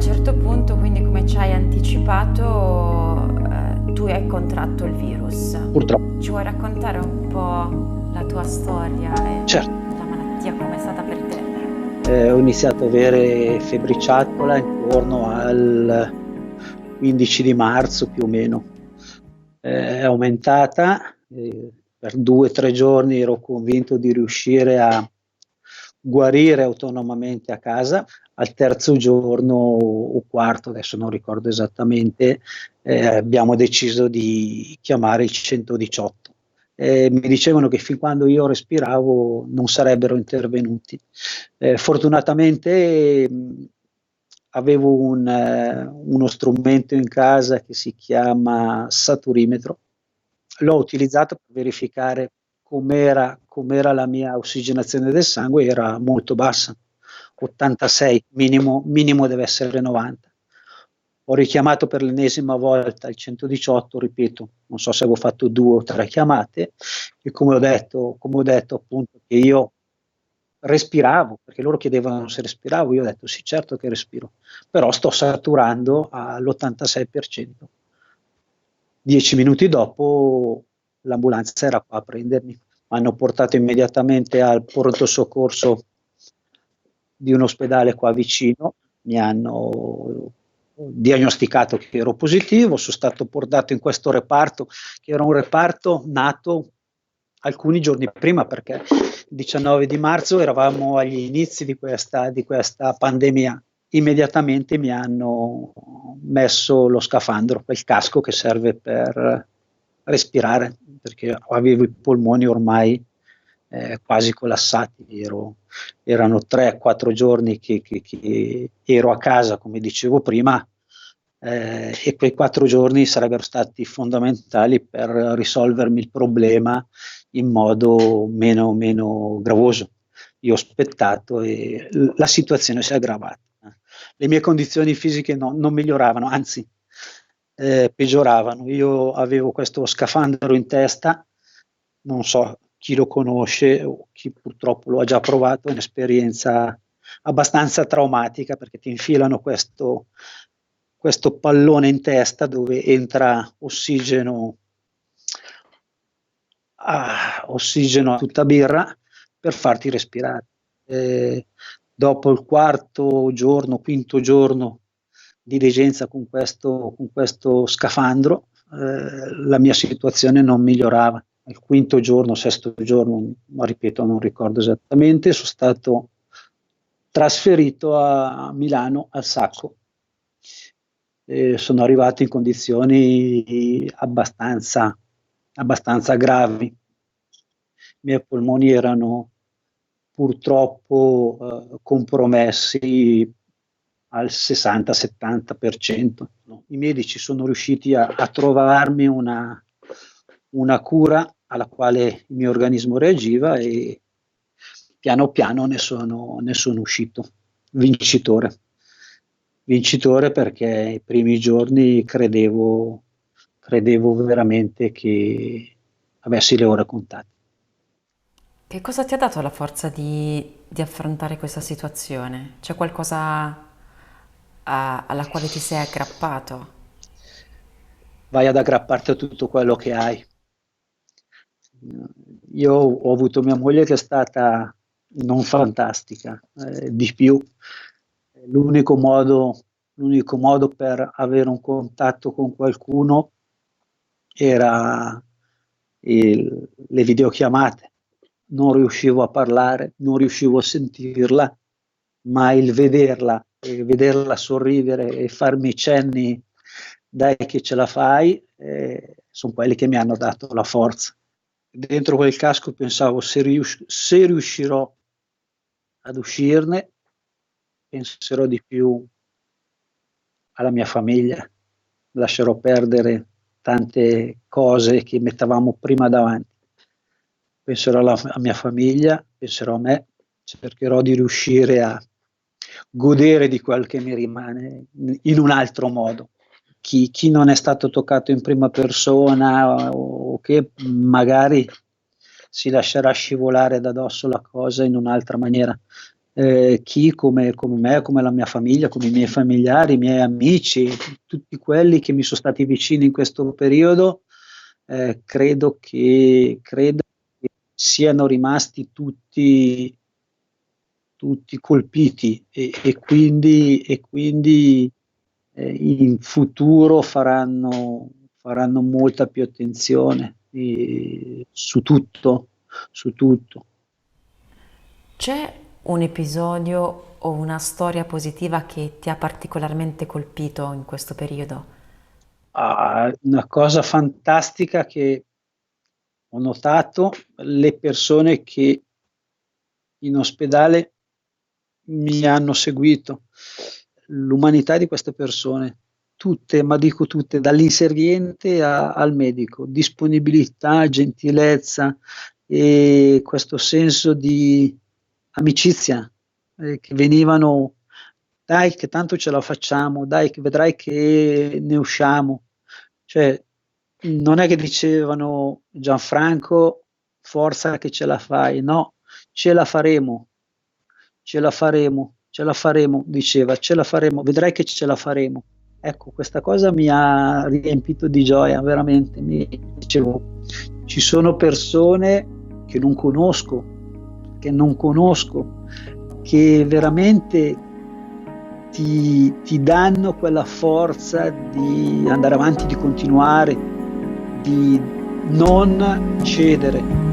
certo punto, quindi come ci hai anticipato, tu hai contratto il virus. Purtroppo, Ci vuoi raccontare un po' la tua storia e certo, la malattia, come è stata per te? ho iniziato a avere febbriciatola intorno al 15 di marzo più o meno. È aumentata, per 2 o 3 giorni ero convinto di riuscire a guarire autonomamente a casa. Al terzo giorno o quarto, adesso non ricordo esattamente, abbiamo deciso di chiamare il 118. Mi dicevano che fin quando io respiravo non sarebbero intervenuti. Fortunatamente avevo uno strumento in casa che si chiama saturimetro. L'ho utilizzato per verificare com'era la mia ossigenazione del sangue, era molto bassa, 86, minimo deve essere 90. Ho richiamato per l'ennesima volta il 118, ripeto, non so se avevo fatto 2 o 3 chiamate, e come ho detto appunto che io respiravo, perché loro chiedevano se respiravo, io ho detto sì, certo che respiro, però sto saturando all'86%. 10 minuti dopo l'ambulanza era qua a prendermi, mi hanno portato immediatamente al pronto soccorso di un ospedale qua vicino, mi hanno diagnosticato che ero positivo, sono stato portato in questo reparto, che era un reparto nato alcuni giorni prima, perché il 19 di marzo eravamo agli inizi di questa pandemia. Immediatamente mi hanno messo lo scafandro, quel casco che serve per respirare, perché avevo i polmoni ormai quasi collassati. Erano 3 o 4 giorni che ero a casa, come dicevo prima, e quei 4 giorni sarebbero stati fondamentali per risolvermi il problema in modo meno gravoso. Io ho aspettato e la situazione si è aggravata. Le mie condizioni fisiche non miglioravano, anzi peggioravano. Io avevo questo scafandro in testa, non so chi lo conosce o chi purtroppo lo ha già provato, è un'esperienza abbastanza traumatica, perché ti infilano questo pallone in testa dove entra ossigeno a tutta birra per farti respirare. Eh, Dopo il quarto giorno, quinto giorno di degenza con questo scafandro, la mia situazione non migliorava. Il quinto giorno, sesto giorno, ma ripeto, non ricordo esattamente, sono stato trasferito a Milano al Sacco. Sono arrivato in condizioni abbastanza gravi. I miei polmoni erano purtroppo compromessi al 60-70%. No? I medici sono riusciti a trovarmi una cura alla quale il mio organismo reagiva, e piano piano ne sono uscito vincitore. Vincitore perché i primi giorni credevo veramente che avessi le ore contate. Che cosa ti ha dato la forza di affrontare questa situazione? C'è qualcosa alla quale ti sei aggrappato? Vai ad aggrapparti a tutto quello che hai. Io ho avuto mia moglie che è stata non fantastica, di più. L'unico modo, l'unico modo per avere un contatto con qualcuno era le videochiamate. Non riuscivo a parlare, non riuscivo a sentirla, ma il vederla, e vederla sorridere e farmi cenni, dai che ce la fai, sono quelli che mi hanno dato la forza. Dentro quel casco pensavo, se riuscirò ad uscirne, penserò di più alla mia famiglia, lascerò perdere tante cose che mettevamo prima davanti. Penserò alla mia famiglia, penserò a me, cercherò di riuscire a godere di quel che mi rimane in un altro modo. Chi non è stato toccato in prima persona, o che magari si lascerà scivolare da dosso la cosa in un'altra maniera. chi come me, come la mia famiglia, come i miei familiari, i miei amici, tutti quelli che mi sono stati vicini in questo periodo, credo che siano rimasti tutti colpiti e quindi in futuro faranno molta più attenzione su tutto. C'è un episodio o una storia positiva che ti ha particolarmente colpito in questo periodo? Ah, una cosa fantastica che ho notato, le persone che in ospedale mi hanno seguito, l'umanità di queste persone, tutte, ma dico tutte, dall'inserviente al medico, disponibilità, gentilezza e questo senso di amicizia, che venivano, dai che tanto ce la facciamo, dai che vedrai che ne usciamo. Cioè, non è che dicevano Gianfranco, forza che ce la fai, no, ce la faremo, ce la faremo, ce la faremo, diceva, ce la faremo, vedrai che ce la faremo. Ecco, questa cosa mi ha riempito di gioia, veramente. Mi dicevo, ci sono persone che non conosco, che veramente ti danno quella forza di andare avanti, di continuare, di non cedere.